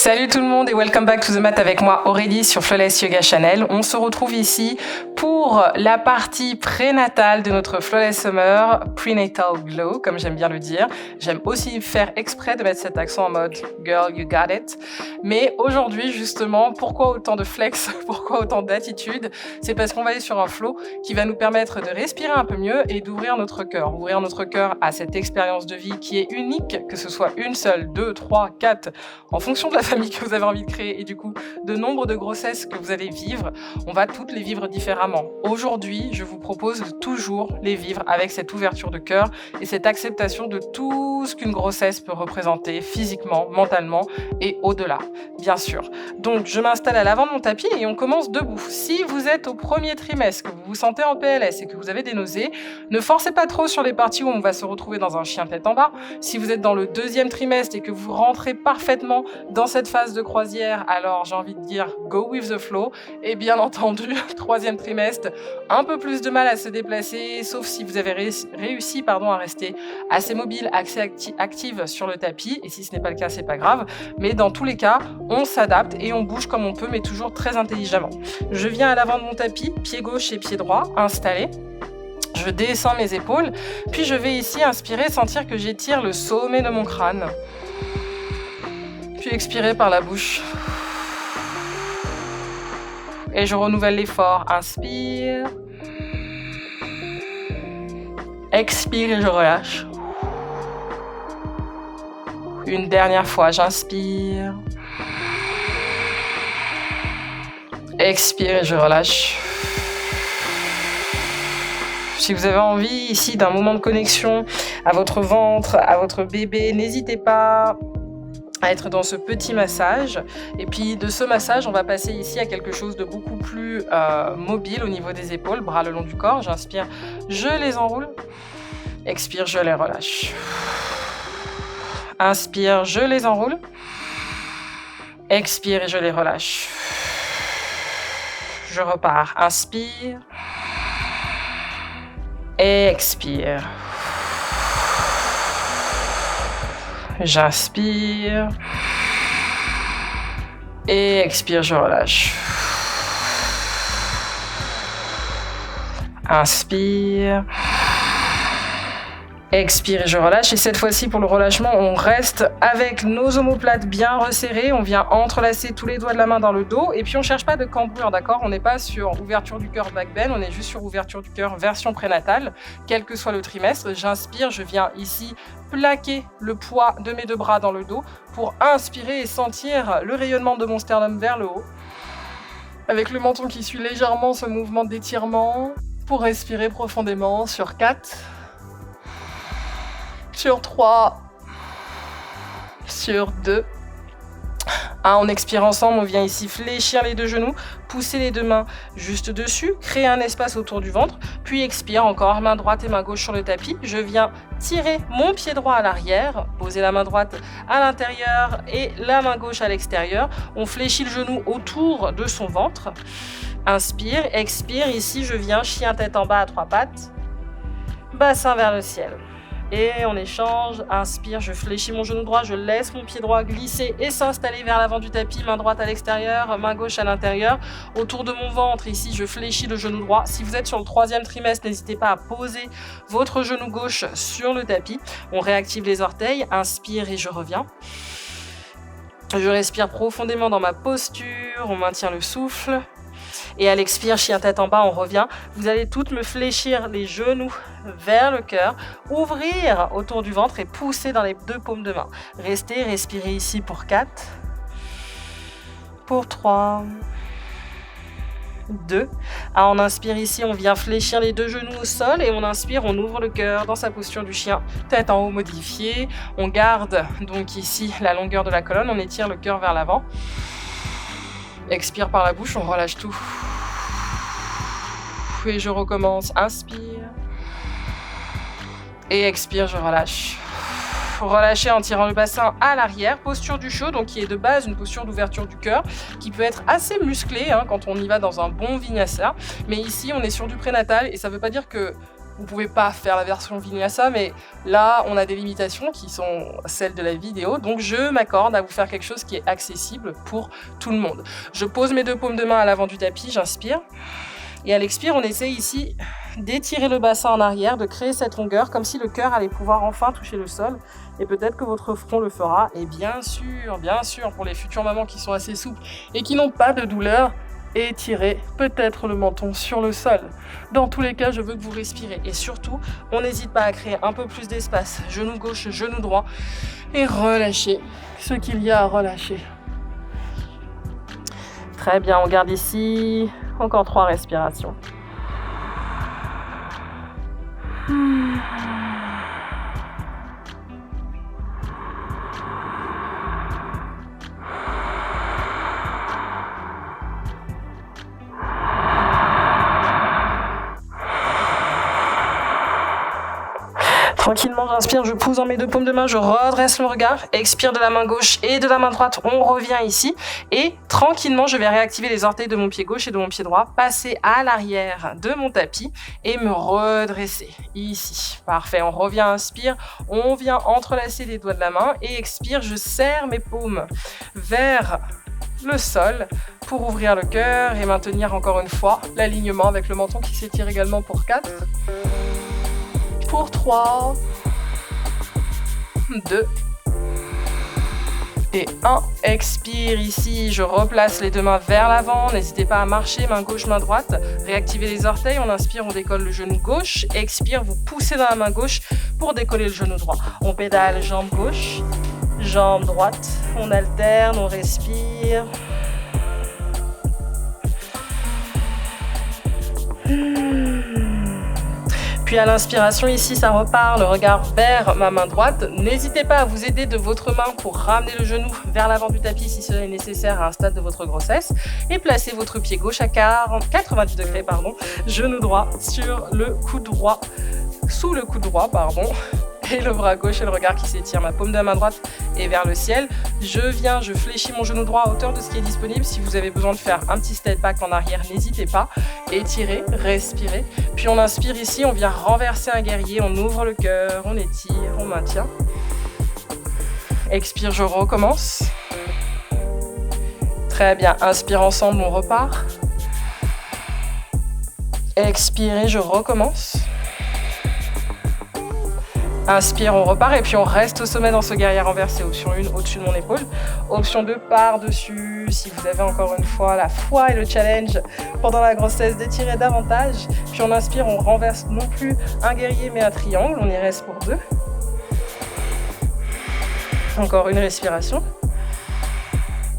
Salut tout le monde et welcome back to the mat avec moi Aurélie sur Flawless Yoga Channel. On se retrouve ici pour la partie prénatale de notre Flawless Summer, Prenatal Glow comme j'aime bien le dire. J'aime aussi faire exprès de mettre cet accent en mode Girl you got it. Mais aujourd'hui justement, pourquoi autant de flex, pourquoi autant d'attitude? C'est parce qu'on va aller sur un flow qui va nous permettre de respirer un peu mieux et d'ouvrir notre cœur. Ouvrir notre cœur à cette expérience de vie qui est unique, que ce soit une seule, deux, trois, quatre, en fonction de la famille que vous avez envie de créer et du coup de nombre de grossesses que vous allez vivre, on va toutes les vivre différemment. Aujourd'hui, je vous propose de toujours les vivre avec cette ouverture de cœur et cette acceptation de tout ce qu'une grossesse peut représenter physiquement, mentalement et au-delà, bien sûr. Donc, je m'installe à l'avant de mon tapis et on commence debout. Si vous êtes au premier trimestre, que vous vous sentez en PLS et que vous avez des nausées, ne forcez pas trop sur les parties où on va se retrouver dans un chien tête en bas. Si vous êtes dans le deuxième trimestre et que vous rentrez parfaitement dans cette phase de croisière, alors j'ai envie de dire go with the flow. Et bien entendu, troisième trimestre, un peu plus de mal à se déplacer, sauf si vous avez réussi à rester assez mobile, assez active sur le tapis. Et si ce n'est pas le cas, c'est pas grave. Mais dans tous les cas, on s'adapte et on bouge comme on peut, mais toujours très intelligemment. Je viens à l'avant de mon tapis, pied gauche et pied droit, installé. Je descends mes épaules, puis je vais ici inspirer, sentir que j'étire le sommet de mon crâne. Puis expirer par la bouche. Et je renouvelle l'effort. Inspire. Expire et je relâche. Une dernière fois, j'inspire. Expire et je relâche. Si vous avez envie ici d'un moment de connexion à votre ventre, à votre bébé, n'hésitez pas à être dans ce petit massage. Et puis de ce massage, on va passer ici à quelque chose de beaucoup plus mobile au niveau des épaules, bras le long du corps. J'inspire, je les enroule. Expire, je les relâche. Inspire, je les enroule. Expire et je les relâche. Je repars. Inspire. Expire. J'inspire. Et expire, je relâche. Inspire. Expire et je relâche. Et cette fois-ci, pour le relâchement, on reste avec nos omoplates bien resserrées. On vient entrelacer tous les doigts de la main dans le dos. Et puis, on ne cherche pas de cambrure, d'accord? On n'est pas sur ouverture du cœur back bend. On est juste sur ouverture du cœur version prénatale, quel que soit le trimestre. J'inspire, je viens ici plaquer le poids de mes deux bras dans le dos pour inspirer et sentir le rayonnement de mon sternum vers le haut. Avec le menton qui suit légèrement ce mouvement d'étirement pour respirer profondément sur 4. Sur 3, sur 2. On expire ensemble, on vient ici fléchir les deux genoux, pousser les deux mains juste dessus, créer un espace autour du ventre, puis expire encore, main droite et main gauche sur le tapis. Je viens tirer mon pied droit à l'arrière, poser la main droite à l'intérieur et la main gauche à l'extérieur. On fléchit le genou autour de son ventre. Inspire, expire, ici je viens chien tête en bas à trois pattes, bassin vers le ciel. Et on échange, inspire, je fléchis mon genou droit, je laisse mon pied droit glisser et s'installer vers l'avant du tapis, main droite à l'extérieur, main gauche à l'intérieur. Autour de mon ventre, ici, je fléchis le genou droit. Si vous êtes sur le troisième trimestre, n'hésitez pas à poser votre genou gauche sur le tapis. On réactive les orteils, inspire et je reviens. Je respire profondément dans ma posture, on maintient le souffle. Et à l'expire, chien tête en bas, on revient. Vous allez toutes me fléchir les genoux vers le cœur, ouvrir autour du ventre et pousser dans les deux paumes de main. Restez, respirez ici pour 4, pour 3, 2. On inspire ici, on vient fléchir les deux genoux au sol et on inspire, on ouvre le cœur dans sa posture du chien, tête en haut modifiée. On garde donc ici la longueur de la colonne, on étire le cœur vers l'avant. Expire par la bouche, on relâche tout. Et je recommence. Inspire. Et expire, je relâche. Relâchez en tirant le bassin à l'arrière. Posture du chaud, donc qui est de base une posture d'ouverture du cœur, qui peut être assez musclée quand on y va dans un bon vinyasa. Mais ici, on est sur du prénatal et ça ne veut pas dire que Vous pouvez pas faire la version vinyasa, mais là, on a des limitations qui sont celles de la vidéo. Donc, je m'accorde à vous faire quelque chose qui est accessible pour tout le monde. Je pose mes 2 paumes de main à l'avant du tapis, j'inspire. Et à l'expire, on essaie ici d'étirer le bassin en arrière, de créer cette longueur, comme si le cœur allait pouvoir enfin toucher le sol. Et peut-être que votre front le fera. Et bien sûr, pour les futures mamans qui sont assez souples et qui n'ont pas de douleur, étirez peut-être le menton sur le sol. Dans tous les cas, je veux que vous respirez. Et surtout, on n'hésite pas à créer un peu plus d'espace. Genou gauche, genou droit. Et relâchez ce qu'il y a à relâcher. Très bien, on garde ici. Encore 3 respirations. Tranquillement, j'inspire, je pousse dans mes 2 paumes de main, je redresse le regard, expire de la main gauche et de la main droite, on revient ici. Et tranquillement, je vais réactiver les orteils de mon pied gauche et de mon pied droit, passer à l'arrière de mon tapis et me redresser ici. Parfait, on revient, inspire, on vient entrelacer les doigts de la main et expire, je serre mes paumes vers le sol pour ouvrir le cœur et maintenir encore une fois l'alignement avec le menton qui s'étire également pour 4. Pour 3, 2 et 1. Expire ici, je replace les 2 mains vers l'avant. N'hésitez pas à marcher, main gauche, main droite. Réactivez les orteils, on inspire, on décolle le genou gauche. Expire, vous poussez dans la main gauche pour décoller le genou droit. On pédale, jambe gauche, jambe droite. On alterne, on respire. Puis à l'inspiration ici, ça repart, le regard vers ma main droite. N'hésitez pas à vous aider de votre main pour ramener le genou vers l'avant du tapis si cela est nécessaire à un stade de votre grossesse. Et placez votre pied gauche à 90 degrés, genou droit sur le coude droit, sous le coude droit, et le bras gauche et le regard qui s'étire. Ma paume de la main droite est vers le ciel. Je fléchis mon genou droit à hauteur de ce qui est disponible. Si vous avez besoin de faire un petit step back en arrière, n'hésitez pas. Étirez, respirez. Puis on inspire ici, on vient renverser un guerrier, on ouvre le cœur, on étire, on maintient. Expire, je recommence. Très bien, inspire ensemble, on repart. Expirez, je recommence. Inspire, on repart et puis on reste au sommet dans ce guerrier renversé. Option 1, au-dessus de mon épaule. Option 2, par-dessus. Si vous avez encore une fois la foi et le challenge pendant la grossesse d'étirer davantage. Puis on inspire, on renverse non plus un guerrier mais un triangle. On y reste pour 2. Encore une respiration.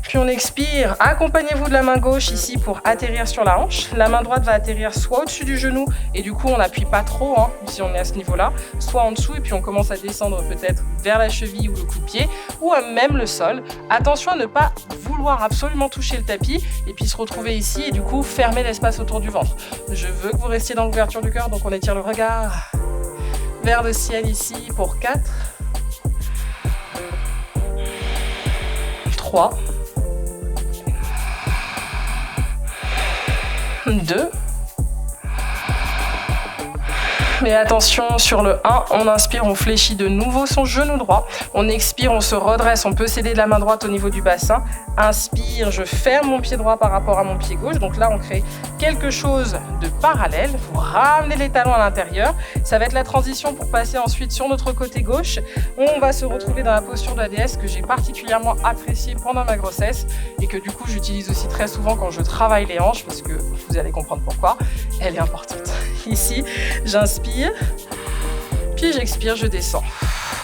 Puis on expire, accompagnez-vous de la main gauche ici pour atterrir sur la hanche. La main droite va atterrir soit au-dessus du genou et du coup on n'appuie pas trop si on est à ce niveau-là, soit en dessous et puis on commence à descendre peut-être vers la cheville ou le coup de pied ou même le sol. Attention à ne pas vouloir absolument toucher le tapis et puis se retrouver ici et du coup fermer l'espace autour du ventre. Je veux que vous restiez dans l'ouverture du cœur, donc on étire le regard vers le ciel ici pour 4, 3, 2. Et attention, sur le 1, on inspire, on fléchit de nouveau son genou droit. On expire, on se redresse, on peut s'aider de la main droite au niveau du bassin. Inspire, je ferme mon pied droit par rapport à mon pied gauche. Donc là, on crée quelque chose de parallèle. Vous ramenez les talons à l'intérieur. Ça va être la transition pour passer ensuite sur notre côté gauche. On va se retrouver dans la posture de la déesse que j'ai particulièrement appréciée pendant ma grossesse et que du coup, j'utilise aussi très souvent quand je travaille les hanches parce que vous allez comprendre pourquoi. Elle est importante. Ici, j'inspire, puis j'expire, je descends.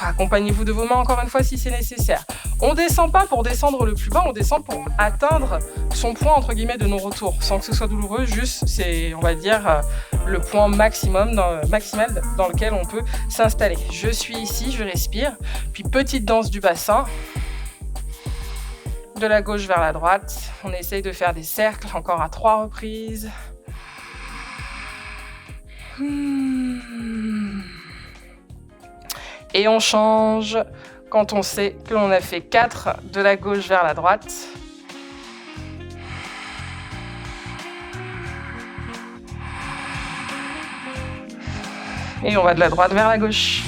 Accompagnez-vous de vos mains encore une fois si c'est nécessaire. On ne descend pas pour descendre le plus bas, on descend pour atteindre son point entre guillemets de non-retour, sans que ce soit douloureux, juste c'est, on va dire, le point maximal dans lequel on peut s'installer. Je suis ici, je respire, puis petite danse du bassin, de la gauche vers la droite. On essaye de faire des cercles, encore à 3 reprises. Et on change quand on sait que l'on a fait 4 de la gauche vers la droite. Et on va de la droite vers la gauche.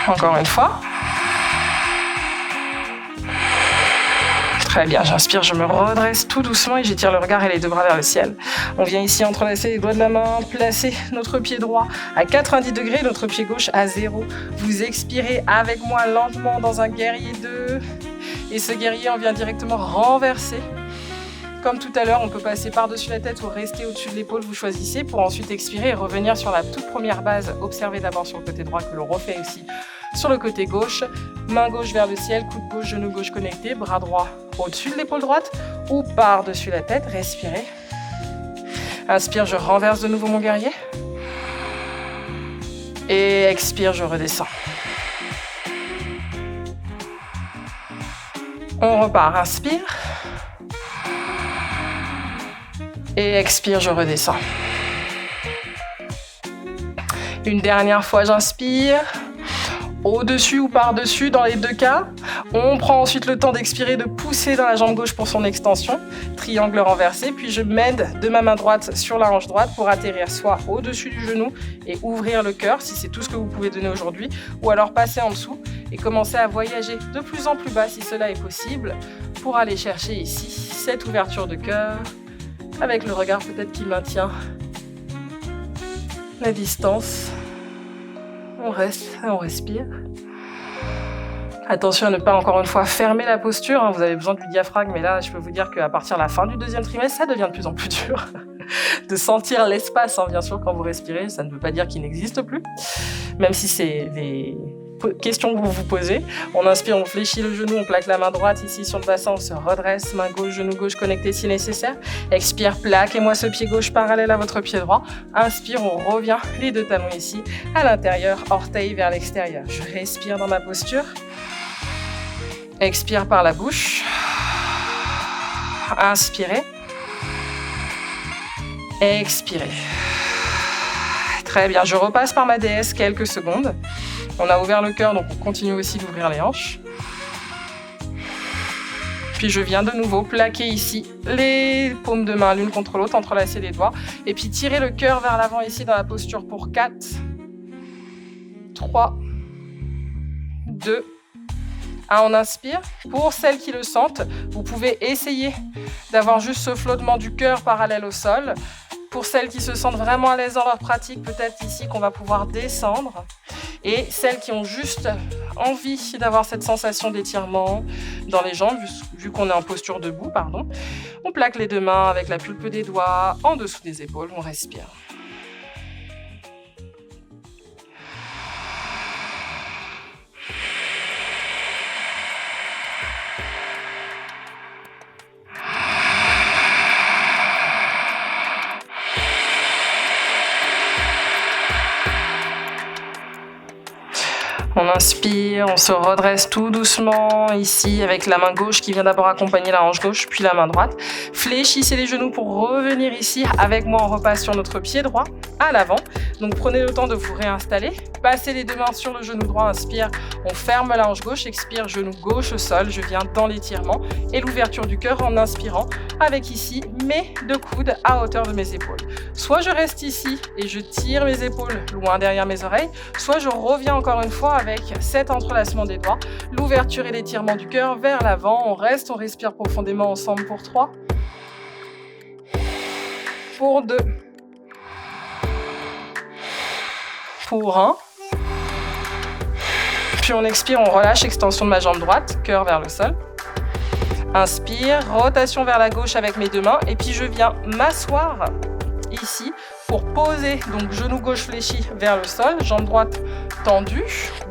Encore une fois. Très bien, j'inspire, je me redresse tout doucement et j'étire le regard et les deux bras vers le ciel. On vient ici entrelacer les doigts de la main, placer notre pied droit à 90 degrés, notre pied gauche à 0. Vous expirez avec moi lentement dans un guerrier 2. Et ce guerrier, on vient directement renverser. Comme tout à l'heure, on peut passer par-dessus la tête ou rester au-dessus de l'épaule, vous choisissez, pour ensuite expirer et revenir sur la toute première base. Observez d'abord sur le côté droit que l'on refait aussi sur le côté gauche. Main gauche vers le ciel, coude gauche, genou gauche connecté, bras droit au-dessus de l'épaule droite ou par-dessus la tête. Respirez. Inspire, je renverse de nouveau mon guerrier. Et expire, je redescends. On repart, inspire. Et expire, je redescends. Une dernière fois, j'inspire. Au-dessus ou par-dessus, dans les deux cas. On prend ensuite le temps d'expirer, de pousser dans la jambe gauche pour son extension. Triangle renversé. Puis je m'aide de ma main droite sur la hanche droite pour atterrir soit au-dessus du genou et ouvrir le cœur, si c'est tout ce que vous pouvez donner aujourd'hui. Ou alors passer en dessous et commencer à voyager de plus en plus bas, si cela est possible, pour aller chercher ici cette ouverture de cœur. Avec le regard peut-être qui maintient la distance. On reste et on respire. Attention à ne pas encore une fois fermer la posture. Vous avez besoin du diaphragme, mais là je peux vous dire qu'à partir de la fin du deuxième trimestre, ça devient de plus en plus dur de sentir l'espace. Bien sûr, quand vous respirez, ça ne veut pas dire qu'il n'existe plus. Même si c'est des questions que vous vous posez. On inspire, on fléchit le genou, on plaque la main droite ici sur le bassin, on se redresse, main gauche, genou gauche connecté si nécessaire. Expire, plaquez-moi ce pied gauche parallèle à votre pied droit. Inspire, on revient les deux talons ici à l'intérieur, orteils vers l'extérieur. Je respire dans ma posture. Expire par la bouche. Inspirez. Expirez. Très bien, je repasse par ma déesse quelques secondes. On a ouvert le cœur, donc on continue aussi d'ouvrir les hanches. Puis je viens de nouveau plaquer ici les paumes de main l'une contre l'autre, entrelacer les doigts. Et puis tirer le cœur vers l'avant ici dans la posture pour 4, 3, 2, 1. On inspire. Pour celles qui le sentent, vous pouvez essayer d'avoir juste ce flottement du cœur parallèle au sol. Pour celles qui se sentent vraiment à l'aise dans leur pratique, peut-être ici qu'on va pouvoir descendre. Et celles qui ont juste envie d'avoir cette sensation d'étirement dans les jambes, vu qu'on est en posture debout, on plaque les deux mains avec la pulpe des doigts en dessous des épaules, on respire. On inspire, on se redresse tout doucement ici avec la main gauche qui vient d'abord accompagner la hanche gauche, puis la main droite. Fléchissez les genoux pour revenir ici. Avec moi, on repasse sur notre pied droit à l'avant. Donc prenez le temps de vous réinstaller. Passez les deux mains sur le genou droit, inspire. On ferme la hanche gauche, expire, genou gauche au sol. Je viens dans l'étirement et l'ouverture du cœur en inspirant avec ici mes deux coudes à hauteur de mes épaules. Soit je reste ici et je tire mes épaules loin derrière mes oreilles, soit je reviens encore une fois avec cet entrelacement des doigts, l'ouverture et l'étirement du cœur vers l'avant. On reste, on respire profondément ensemble pour 3, pour 2, pour 1. Puis on expire, on relâche, extension de ma jambe droite, cœur vers le sol. Inspire, rotation vers la gauche avec mes deux mains et puis je viens m'asseoir ici pour poser, donc genou gauche fléchi vers le sol, jambe droite tendue,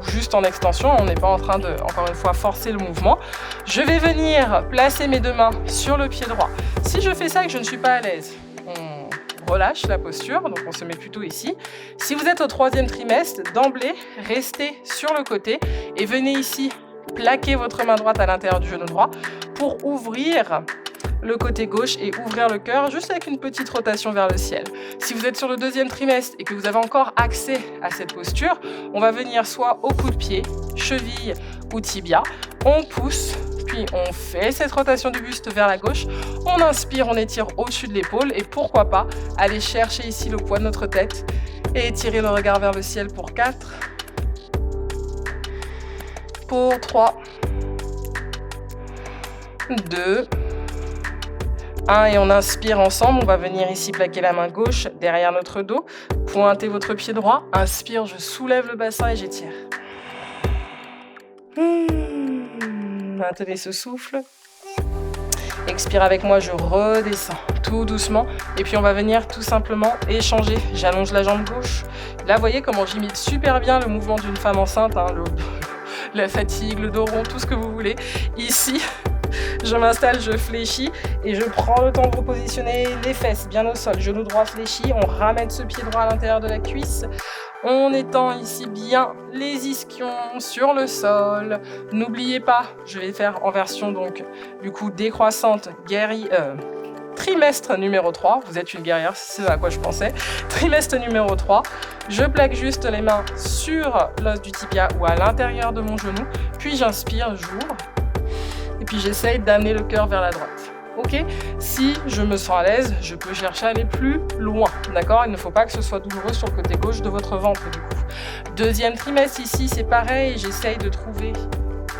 juste en extension, on n'est pas en train de, encore une fois, forcer le mouvement. Je vais venir placer mes deux mains sur le pied droit. Si je fais ça et que je ne suis pas à l'aise, on relâche la posture, donc on se met plutôt ici. Si vous êtes au 3e trimestre, d'emblée, restez sur le côté et venez ici plaquer votre main droite à l'intérieur du genou droit pour ouvrir le côté gauche et ouvrir le cœur juste avec une petite rotation vers le ciel. Si vous êtes sur le 2e trimestre et que vous avez encore accès à cette posture, on va venir soit au coup de pied, cheville ou tibia. On pousse puis on fait cette rotation du buste vers la gauche. On inspire, on étire au-dessus de l'épaule et pourquoi pas aller chercher ici le poids de notre tête et étirer le regard vers le ciel pour 4, pour 3, 2, 1 et on inspire ensemble. On va venir ici plaquer la main gauche derrière notre dos. Pointez votre pied droit. Inspire, je soulève le bassin et j'étire. Maintenez ce souffle. Expire avec moi, je redescends tout doucement. Et puis on va venir tout simplement échanger. J'allonge la jambe gauche. Là, vous voyez comment j'imite super bien le mouvement d'une femme enceinte. La fatigue, le dos rond, tout ce que vous voulez. Ici, je m'installe, je fléchis et je prends le temps de repositionner les fesses bien au sol. Genou droit fléchi, on ramène ce pied droit à l'intérieur de la cuisse. On étend ici bien les ischions sur le sol. N'oubliez pas, je vais faire en version donc du coup décroissante, trimestre numéro 3. Vous êtes une guerrière, c'est à quoi je pensais. Trimestre numéro 3. Je plaque juste les mains sur l'os du tibia ou à l'intérieur de mon genou. Puis j'inspire, j'ouvre. Et puis j'essaye d'amener le cœur vers la droite. Ok ? Si je me sens à l'aise, je peux chercher à aller plus loin. D'accord ? Il ne faut pas que ce soit douloureux sur le côté gauche de votre ventre du coup. Deuxième trimestre ici, c'est pareil. J'essaye de trouver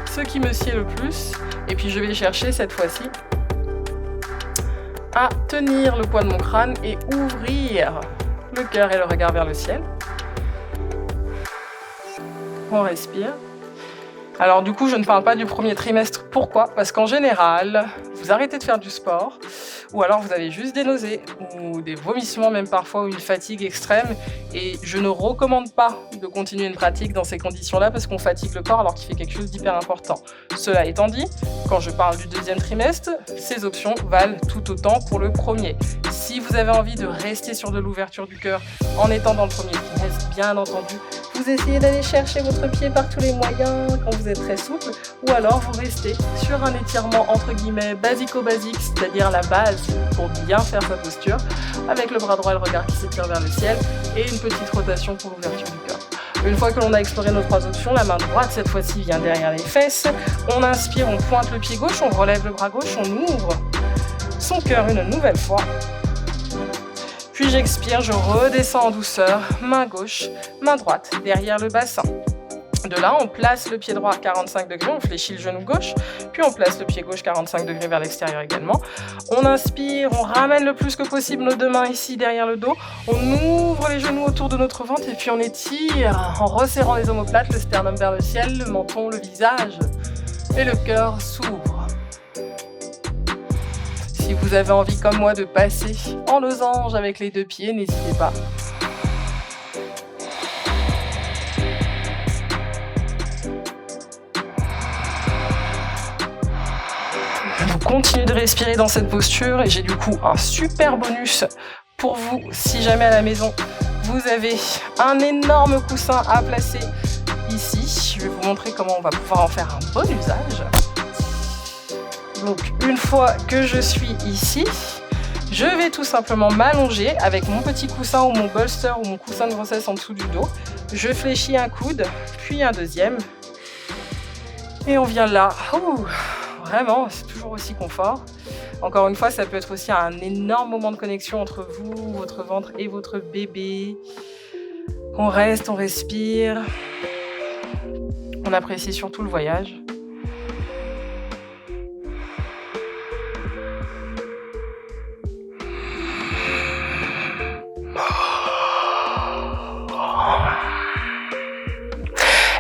ce qui me sied le plus. Et puis je vais chercher cette fois-ci à tenir le poids de mon crâne et ouvrir le cœur et le regard vers le ciel. On respire. Alors du coup, je ne parle pas du premier trimestre. Pourquoi ? Parce qu'en général, vous arrêtez de faire du sport, ou alors vous avez juste des nausées, ou des vomissements même parfois, ou une fatigue extrême. Et je ne recommande pas de continuer une pratique dans ces conditions-là, parce qu'on fatigue le corps alors qu'il fait quelque chose d'hyper important. Cela étant dit, quand je parle du deuxième trimestre, ces options valent tout autant pour le premier. Si vous avez envie de rester sur de l'ouverture du cœur en étant dans le premier trimestre, bien entendu, vous essayez d'aller chercher votre pied par tous les moyens quand vous êtes très souple, ou alors vous restez sur un étirement entre guillemets basico-basique, c'est-à-dire la base pour bien faire sa posture, avec le bras droit et le regard qui s'étire vers le ciel, et une petite rotation pour l'ouverture du cœur. Une fois que l'on a exploré nos 3 options, la main droite cette fois-ci vient derrière les fesses, on inspire, on pointe le pied gauche, on relève le bras gauche, on ouvre son cœur une nouvelle fois. Puis j'expire, je redescends en douceur, main gauche, main droite, derrière le bassin. De là, on place le pied droit à 45 degrés, on fléchit le genou gauche, puis on place le pied gauche 45 degrés vers l'extérieur également. On inspire, on ramène le plus que possible nos 2 mains ici derrière le dos, on ouvre les genoux autour de notre ventre et puis on étire en resserrant les omoplates, le sternum vers le ciel, le menton, le visage et le cœur s'ouvre. Si vous avez envie comme moi de passer en losange avec les 2 pieds, n'hésitez pas. Vous continuez de respirer dans cette posture et j'ai du coup un super bonus pour vous si jamais à la maison vous avez un énorme coussin à placer ici. Je vais vous montrer comment on va pouvoir en faire un bon usage. Donc une fois que je suis ici, je vais tout simplement m'allonger avec mon petit coussin ou mon bolster ou mon coussin de grossesse en dessous du dos. Je fléchis un coude, puis un deuxième. Et on vient là. Ouh, vraiment, c'est toujours aussi confort. Encore une fois, ça peut être aussi un énorme moment de connexion entre vous, votre ventre et votre bébé. On reste, on respire. On apprécie surtout le voyage.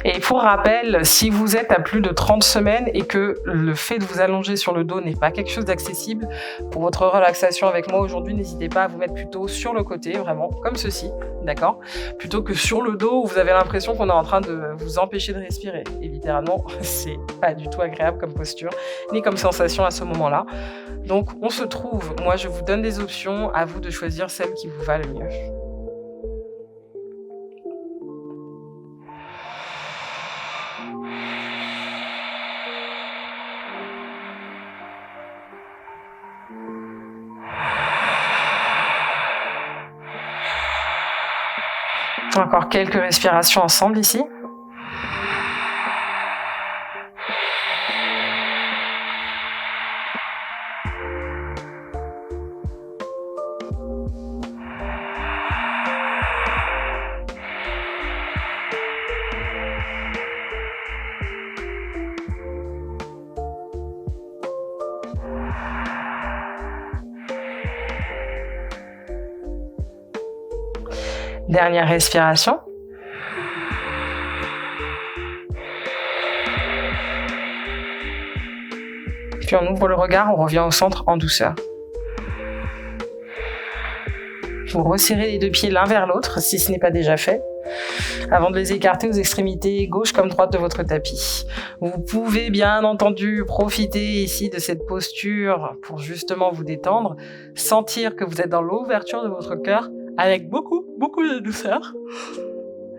Et pour rappel, si vous êtes à plus de 30 semaines et que le fait de vous allonger sur le dos n'est pas quelque chose d'accessible, pour votre relaxation avec moi aujourd'hui, n'hésitez pas à vous mettre plutôt sur le côté, vraiment, comme ceci, d'accord ? Plutôt que sur le dos où vous avez l'impression qu'on est en train de vous empêcher de respirer. Et littéralement, c'est pas du tout agréable comme posture, ni comme sensation à ce moment-là. Donc, on se trouve, moi je vous donne des options, à vous de choisir celle qui vous va le mieux. Encore quelques respirations ensemble ici. Dernière respiration. Puis on ouvre le regard, on revient au centre en douceur. Vous resserrez les deux pieds l'un vers l'autre, si ce n'est pas déjà fait, avant de les écarter aux extrémités gauche comme droite de votre tapis. Vous pouvez bien entendu profiter ici de cette posture pour justement vous détendre, sentir que vous êtes dans l'ouverture de votre cœur avec beaucoup de douceur.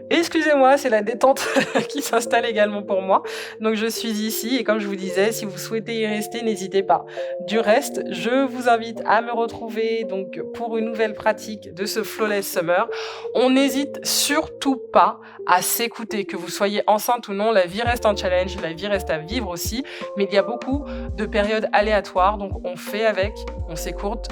Excusez-moi, c'est la détente qui s'installe également pour moi. Donc je suis ici et comme je vous disais, si vous souhaitez y rester, n'hésitez pas. Du reste, je vous invite à me retrouver donc pour une nouvelle pratique de ce Flawless Summer. On n'hésite surtout pas à s'écouter, que vous soyez enceinte ou non, la vie reste un challenge, la vie reste à vivre aussi, mais il y a beaucoup de périodes aléatoires, donc on fait avec, on s'écoute,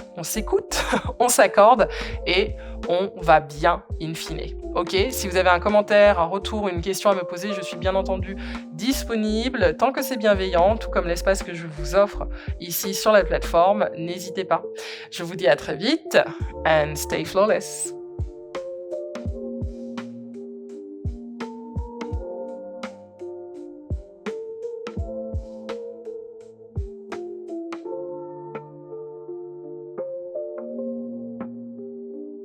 on s'accorde et on va bien in fine. Ok, si vous avez un commentaire, un retour, une question à me poser, je suis bien entendu disponible tant que c'est bienveillant, tout comme l'espace que je vous offre ici sur la plateforme. N'hésitez pas. Je vous dis à très vite and stay flawless.